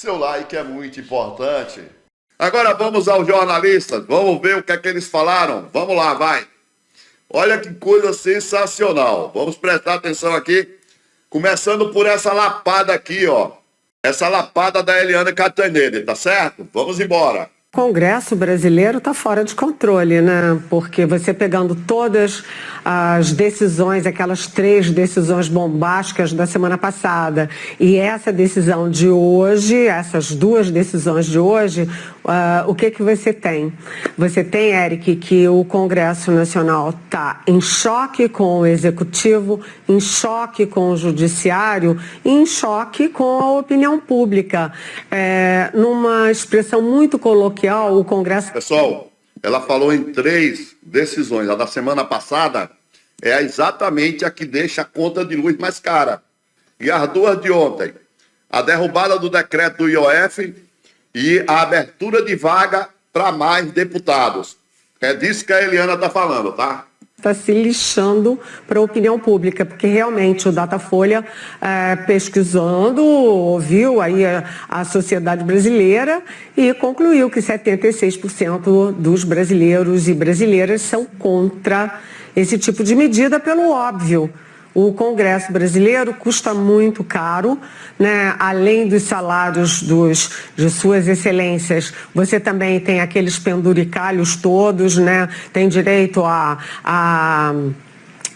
Seu like é muito importante. Agora vamos aos jornalistas, vamos ver o que é que eles falaram. Vamos lá, vai. Olha que coisa sensacional. Vamos prestar atenção aqui, começando por essa lapada aqui, ó. Essa lapada da Eliana Cantanhede, tá certo? Vamos embora. O Congresso brasileiro está fora de controle, né? Porque você pegando todas as decisões, aquelas 3 decisões bombásticas da semana passada e essa decisão de hoje, essas 2 decisões de hoje, o que você tem? Você tem, Eric, que o Congresso Nacional está em choque com o Executivo, em choque com o Judiciário, em choque com a opinião pública. Numa expressão muito coloquial, o Congresso... Pessoal, ela falou em 3 decisões. A da semana passada é exatamente a que deixa a conta de luz mais cara. E as 2 de ontem, a derrubada do decreto do IOF e a abertura de vaga para mais deputados. É disso que a Eliana está falando, tá? Está se lixando para a opinião pública, porque realmente o Datafolha, pesquisando, ouviu aí a sociedade brasileira e concluiu que 76% dos brasileiros e brasileiras são contra esse tipo de medida pelo óbvio. O Congresso brasileiro custa muito caro, né? Além dos salários de suas excelências, você também tem aqueles penduricalhos todos, né? Tem direito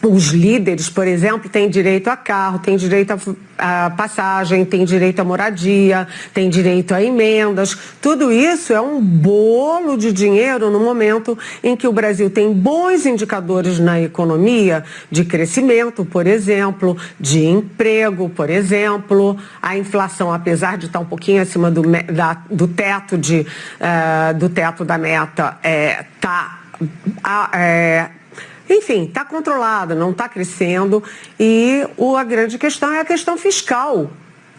os líderes, por exemplo, têm direito a carro, têm direito a passagem, têm direito a moradia, têm direito a emendas. Tudo isso é um bolo de dinheiro no momento em que o Brasil tem bons indicadores na economia, de crescimento, por exemplo, de emprego, por exemplo. A inflação, apesar de estar um pouquinho acima do teto da meta, enfim, está controlada, não está crescendo e a grande questão é a questão fiscal,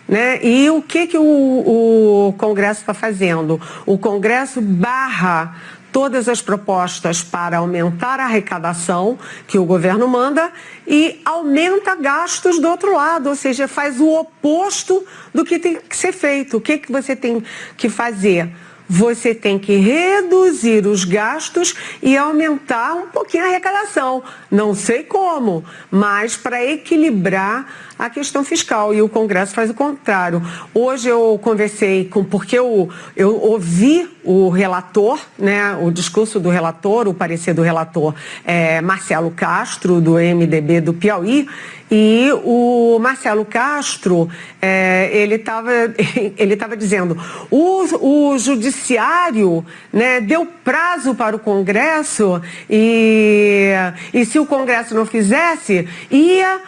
né? E o que o Congresso está fazendo? O Congresso barra todas as propostas para aumentar a arrecadação que o governo manda e aumenta gastos do outro lado, ou seja, faz o oposto do que tem que ser feito. O que você tem que fazer? Você tem que reduzir os gastos e aumentar um pouquinho a arrecadação. Não sei como, mas para equilibrar a questão fiscal. E o Congresso faz o contrário. Hoje eu conversei porque eu ouvi o relator, né, o discurso do relator, o parecer do relator Marcelo Castro, do MDB do Piauí, e o Marcelo Castro, ele estava dizendo, o judiciário, né, deu prazo para o Congresso e se o Congresso não fizesse, ia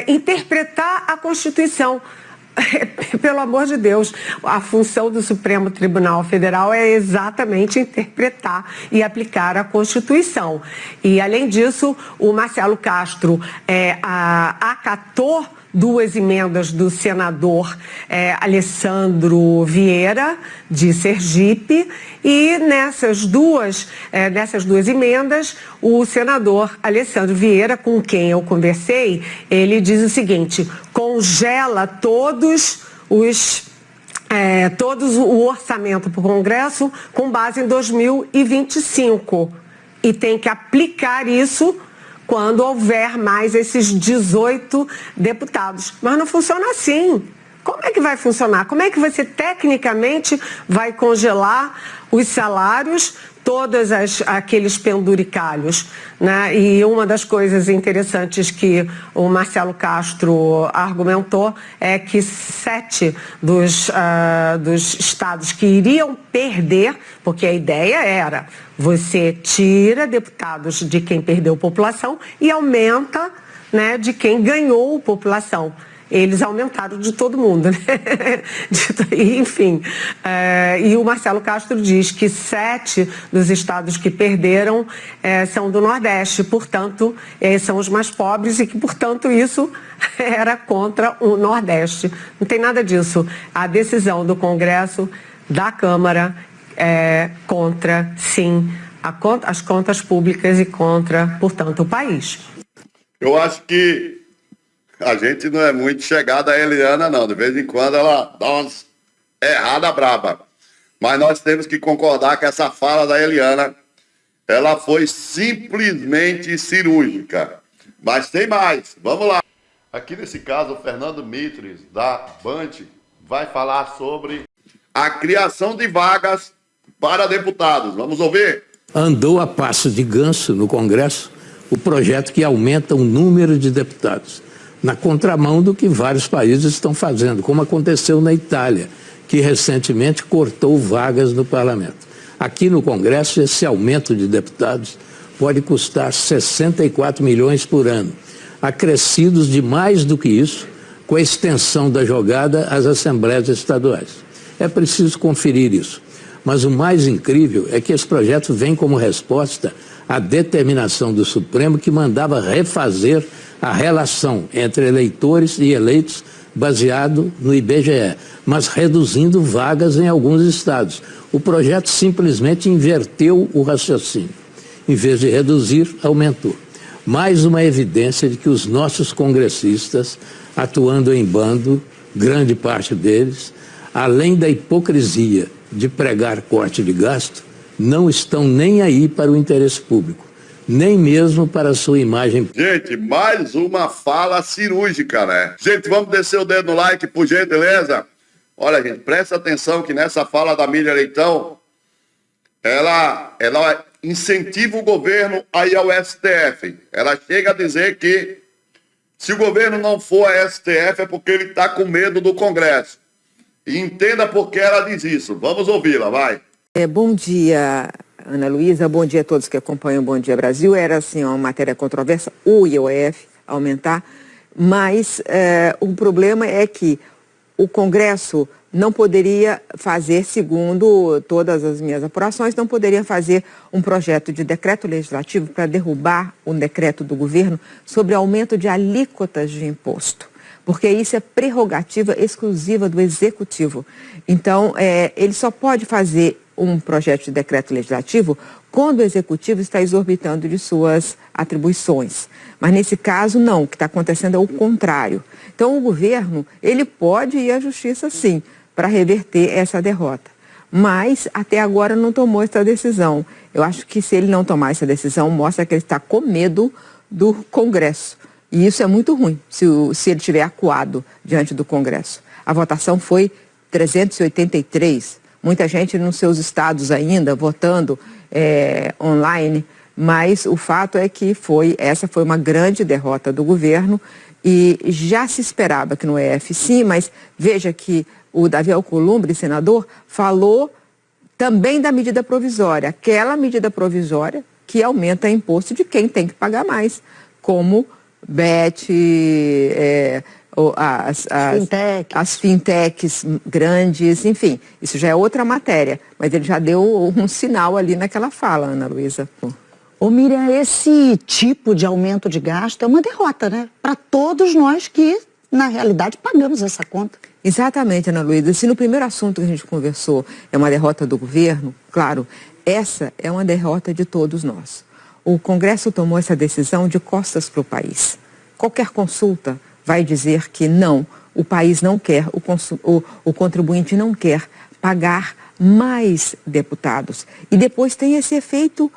interpretar a Constituição. Pelo amor de Deus, a função do Supremo Tribunal Federal é exatamente interpretar e aplicar a Constituição. E, além disso, o Marcelo Castro acatou 2 emendas do senador Alessandro Vieira, de Sergipe, e nessas duas emendas, o senador Alessandro Vieira, com quem eu conversei, ele diz o seguinte: congela todo o orçamento para o Congresso com base em 2025 e tem que aplicar isso quando houver mais esses 18 deputados. Mas não funciona assim. Como é que vai funcionar? Como é que você tecnicamente vai congelar os salários, todos aqueles penduricalhos, né? E uma das coisas interessantes que o Marcelo Castro argumentou é que 7 dos estados que iriam perder, porque a ideia era você tira deputados de quem perdeu população e aumenta, né, de quem ganhou população. Eles aumentaram de todo mundo, né? Enfim, e o Marcelo Castro diz que 7 dos estados que perderam são do Nordeste, portanto, são os mais pobres e que, portanto, isso era contra o Nordeste. Não tem nada disso. A decisão do Congresso, da Câmara, é contra, sim, as contas públicas e contra, portanto, o país. Eu acho que a gente não é muito chegada a Eliana, não. De vez em quando ela dá umas errada braba. Mas nós temos que concordar que essa fala da Eliana, ela foi simplesmente cirúrgica. Mas tem mais, vamos lá. Aqui nesse caso, o Fernando Mitres, da Band, vai falar sobre a criação de vagas para deputados. Vamos ouvir? Andou a passo de ganso no Congresso o projeto que aumenta o número de deputados, na contramão do que vários países estão fazendo, como aconteceu na Itália, que recentemente cortou vagas no parlamento. Aqui no Congresso, esse aumento de deputados pode custar 64 milhões por ano, acrescidos de mais do que isso, com a extensão da jogada às assembleias estaduais. É preciso conferir isso. Mas o mais incrível é que esse projeto vem como resposta à determinação do Supremo que mandava refazer a relação entre eleitores e eleitos baseado no IBGE, mas reduzindo vagas em alguns estados. O projeto simplesmente inverteu o raciocínio. Em vez de reduzir, aumentou. Mais uma evidência de que os nossos congressistas, atuando em bando, grande parte deles, além da hipocrisia de pregar corte de gasto, não estão nem aí para o interesse público, nem mesmo para a sua imagem. Gente, mais uma fala cirúrgica, né? Gente, vamos descer o dedo no like, por gentileza. Olha, gente, presta atenção que nessa fala da Miriam Leitão, ela incentiva o governo a ir ao STF. Ela chega a dizer que se o governo não for ao STF é porque ele está com medo do Congresso. E entenda por que ela diz isso. Vamos ouvi-la, vai. Bom dia, Ana Luísa. Bom dia a todos que acompanham o Bom Dia Brasil. Era, assim, uma matéria controversa, o IOF aumentar, mas o problema é que o Congresso não poderia fazer, segundo todas as minhas apurações, não poderia fazer um projeto de decreto legislativo para derrubar um decreto do governo sobre aumento de alíquotas de imposto, porque isso é prerrogativa exclusiva do Executivo. Então, ele só pode fazer um projeto de decreto legislativo quando o Executivo está exorbitando de suas atribuições. Mas, nesse caso, não. O que está acontecendo é o contrário. Então, o governo, ele pode ir à justiça, sim, para reverter essa derrota. Mas, até agora, não tomou essa decisão. Eu acho que, se ele não tomar essa decisão, mostra que ele está com medo do Congresso. E isso é muito ruim, se ele estiver acuado diante do Congresso. A votação foi 383. Muita gente nos seus estados ainda votando online, mas o fato é que essa foi uma grande derrota do governo e já se esperava que no EF sim, mas veja que o Davi Alcolumbre, senador, falou também da medida provisória, aquela medida provisória que aumenta o imposto de quem tem que pagar mais, como as fintechs grandes, enfim, isso já é outra matéria, mas ele já deu um sinal ali naquela fala, Ana Luísa. Ô Miriam, esse tipo de aumento de gasto é uma derrota, né? Para todos nós que, na realidade, pagamos essa conta. Exatamente, Ana Luísa. Se no primeiro assunto que a gente conversou é uma derrota do governo, claro, essa é uma derrota de todos nós. O Congresso tomou essa decisão de costas para o país. Qualquer consulta vai dizer que não, o país não quer, o contribuinte não quer pagar mais deputados. E depois tem esse efeito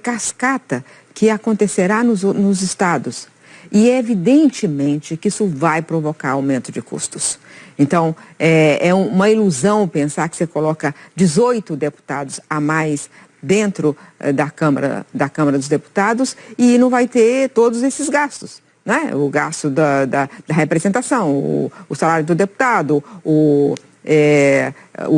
cascata que acontecerá nos estados. E evidentemente que isso vai provocar aumento de custos. Então, é uma ilusão pensar que você coloca 18 deputados a mais dentro da Câmara dos Deputados e não vai ter todos esses gastos, né? O gasto da representação, o salário do deputado, o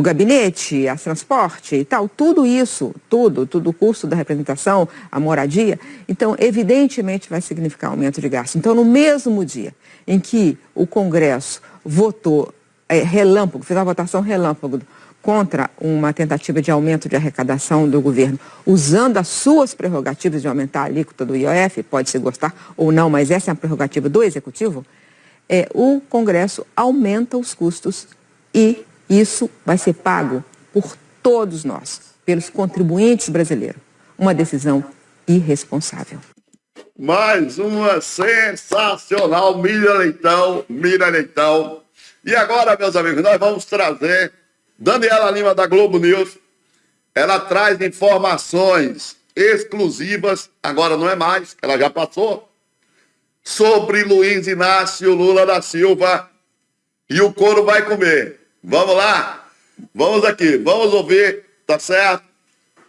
gabinete, a transporte e tal, tudo isso, tudo o custo da representação, a moradia. Então, evidentemente, vai significar aumento de gasto. Então, no mesmo dia em que o Congresso votou relâmpago, fez uma votação relâmpago contra uma tentativa de aumento de arrecadação do governo, usando as suas prerrogativas de aumentar a alíquota do IOF, pode-se gostar ou não, mas essa é a prerrogativa do Executivo, o Congresso aumenta os custos e isso vai ser pago por todos nós, pelos contribuintes brasileiros. Uma decisão irresponsável. Mais uma sensacional, Miriam Leitão. E agora, meus amigos, nós vamos trazer Daniela Lima, da Globo News, ela traz informações exclusivas, agora não é mais, ela já passou, sobre Luiz Inácio Lula da Silva, e o couro vai comer. Vamos lá? Vamos aqui, vamos ouvir, tá certo?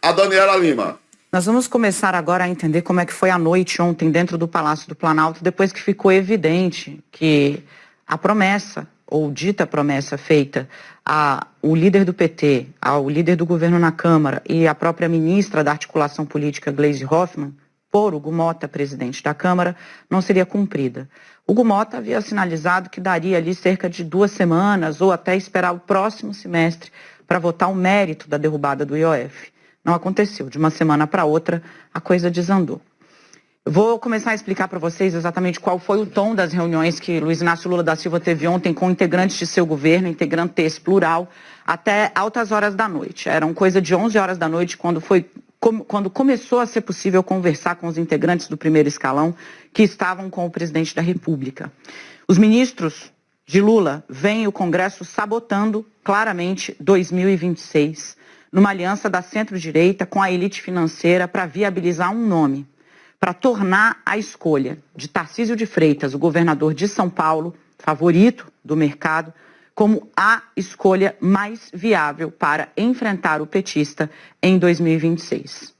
A Daniela Lima. Nós vamos começar agora a entender como é que foi a noite ontem dentro do Palácio do Planalto, depois que ficou evidente que a promessa, ou dita promessa feita ao líder do PT, ao líder do governo na Câmara e à própria ministra da Articulação Política, Gleisi Hoffmann, por Hugo Mota, presidente da Câmara, não seria cumprida. Hugo Mota havia sinalizado que daria ali cerca de 2 semanas ou até esperar o próximo semestre para votar o mérito da derrubada do IOF. Não aconteceu. De uma semana para outra, a coisa desandou. Eu vou começar a explicar para vocês exatamente qual foi o tom das reuniões que Luiz Inácio Lula da Silva teve ontem com integrantes de seu governo, integrantes plural, até altas horas da noite. Eram coisa de 11 horas da noite quando começou a ser possível conversar com os integrantes do primeiro escalão que estavam com o presidente da República. Os ministros de Lula veem o Congresso sabotando claramente 2026, numa aliança da centro-direita com a elite financeira para viabilizar um nome, para tornar a escolha de Tarcísio de Freitas, o governador de São Paulo, favorito do mercado, como a escolha mais viável para enfrentar o petista em 2026.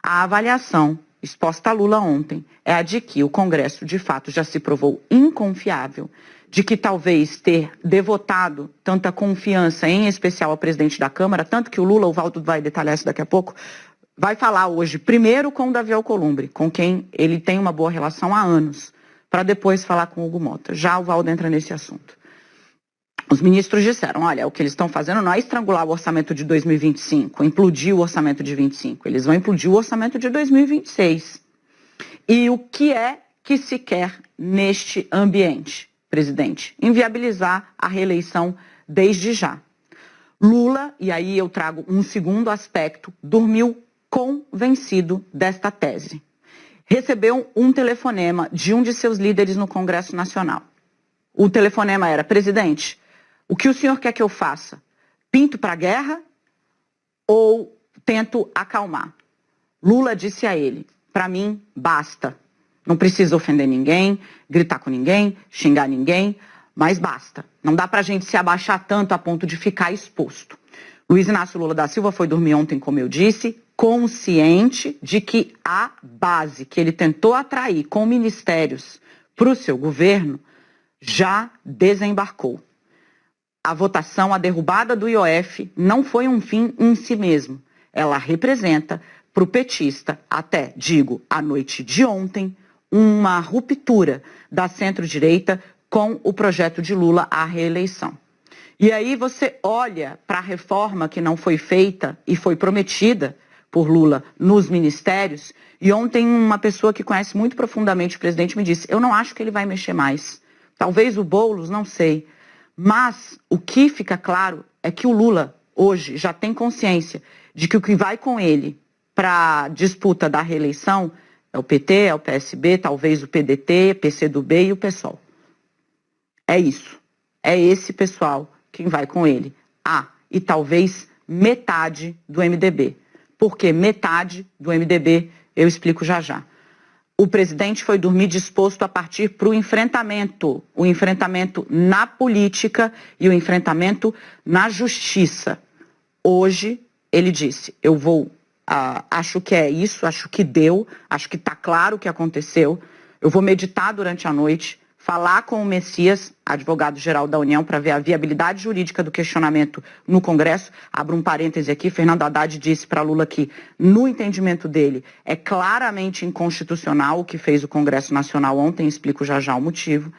A avaliação exposta a Lula ontem é a de que o Congresso, de fato, já se provou inconfiável, de que talvez ter devotado tanta confiança, em especial ao presidente da Câmara, tanto que o Lula, o Valdo vai detalhar isso daqui a pouco, vai falar hoje primeiro com o Davi Alcolumbre, com quem ele tem uma boa relação há anos, para depois falar com o Hugo Mota. Já o Valdo entra nesse assunto. Os ministros disseram, olha, o que eles estão fazendo não é estrangular o orçamento de 2025, implodir o orçamento de 25, eles vão implodir o orçamento de 2026. E o que é que se quer neste ambiente, presidente? Inviabilizar a reeleição desde já. Lula, e aí eu trago um segundo aspecto, dormiu convencido desta tese. Recebeu um telefonema de um de seus líderes no Congresso Nacional. O telefonema era, presidente, o que o senhor quer que eu faça? Pinto para a guerra ou tento acalmar? Lula disse a ele, para mim, basta. Não precisa ofender ninguém, gritar com ninguém, xingar ninguém, mas basta. Não dá para a gente se abaixar tanto a ponto de ficar exposto. Luiz Inácio Lula da Silva foi dormir ontem, como eu disse, consciente de que a base que ele tentou atrair com ministérios para o seu governo já desembarcou. A votação, a derrubada do IOF, não foi um fim em si mesmo. Ela representa, para o petista, até, digo, a noite de ontem, uma ruptura da centro-direita com o projeto de Lula à reeleição. E aí você olha para a reforma que não foi feita e foi prometida por Lula nos ministérios, e ontem uma pessoa que conhece muito profundamente o presidente me disse, eu não acho que ele vai mexer mais. Talvez o Boulos, não sei. Mas o que fica claro é que o Lula hoje já tem consciência de que o que vai com ele para a disputa da reeleição é o PT, é o PSB, talvez o PDT, PCdoB e o PSOL. É isso. É esse pessoal quem vai com ele. E talvez metade do MDB. Por que metade do MDB? Eu explico já já. O presidente foi dormir disposto a partir para o enfrentamento na política e o enfrentamento na justiça. Hoje, ele disse, eu vou, acho que é isso, acho que deu, acho que está claro o que aconteceu, eu vou meditar durante a noite, falar com o Messias, advogado-geral da União, para ver a viabilidade jurídica do questionamento no Congresso. Abro um parêntese aqui, Fernando Haddad disse para Lula que, no entendimento dele, é claramente inconstitucional o que fez o Congresso Nacional ontem, explico já já o motivo.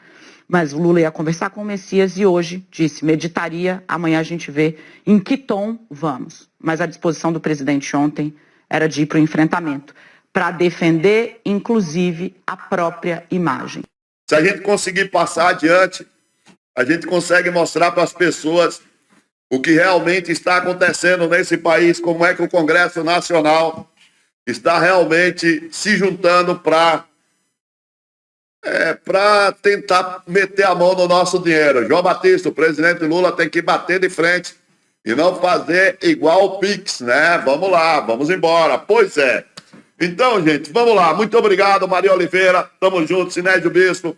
Mas Lula ia conversar com o Messias e hoje disse, meditaria, amanhã a gente vê em que tom vamos. Mas a disposição do presidente ontem era de ir para o enfrentamento, para defender, inclusive, a própria imagem. Se a gente conseguir passar adiante, a gente consegue mostrar para as pessoas o que realmente está acontecendo nesse país, como é que o Congresso Nacional está realmente se juntando para tentar meter a mão no nosso dinheiro. João Batista, o presidente Lula tem que bater de frente E não fazer igual o Pix, né? Vamos lá, vamos embora. Pois é. Então, gente, vamos lá. Muito obrigado, Maria Oliveira. Tamo junto, Sinésio Bispo.